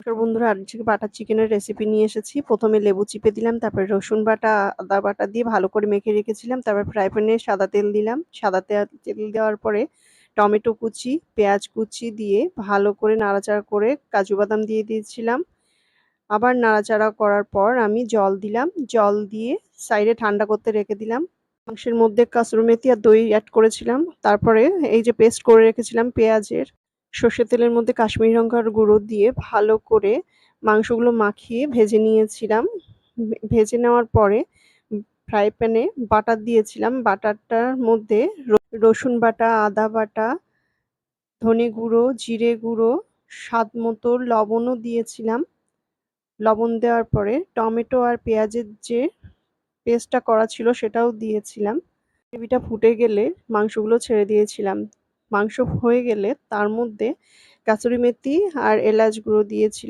নমস্কার বন্ধুরা, আজকে বাটার চিকেনের রেসিপি নিয়ে এসেছি। প্রথমে লেবু চিপে দিলাম, তারপরে রসুন বাটা, আদা বাটা দিয়ে ভালো করে মেখে রেখেছিলাম। তারপর ফ্রাই প্যানে সাদা তেল দিলাম। তেল দেওয়ার পরে টমেটো কুচি, পেঁয়াজ কুচি দিয়ে ভালো করে নাড়াচাড়া করে কাজু বাদাম দিয়ে দিয়েছিলাম। আবার নাড়াচাড়া করার পর আমি জল দিলাম। জল দিয়ে সাইডে ঠান্ডা করতে রেখে দিলাম। মাংসের মধ্যে কাসুরি মেথি আর দই অ্যাড করেছিলাম। তারপরে এই যে পেস্ট করে রেখেছিলাম পেঁয়াজের, সর্ষের তেলের মধ্যে কাশ্মীরি লঙ্কার গুঁড়ো দিয়ে ভালো করে মাংসগুলো মাখিয়ে ভেজে নিয়েছিলাম। ভেজে নেওয়ার পরে ফ্রাই প্যানে বাটার দিয়েছিলাম। বাটারটার মধ্যে রসুন বাটা, আদা বাটা, ধনে গুঁড়ো, জিরে গুঁড়ো, স্বাদ মতো লবণও দিয়েছিলাম। লবণ দেওয়ার পরে টমেটো আর পেঁয়াজের যে পেস্টটা করা ছিল সেটাও দিয়েছিলাম। গ্রেভিটা ফুটে গেলে মাংসগুলো ছেড়ে দিয়েছিলাম। মাংস হয়ে গেলে তার মধ্যে কাসুরি মেথি আর এলাচ গুঁড়ো দিয়েছিলাম।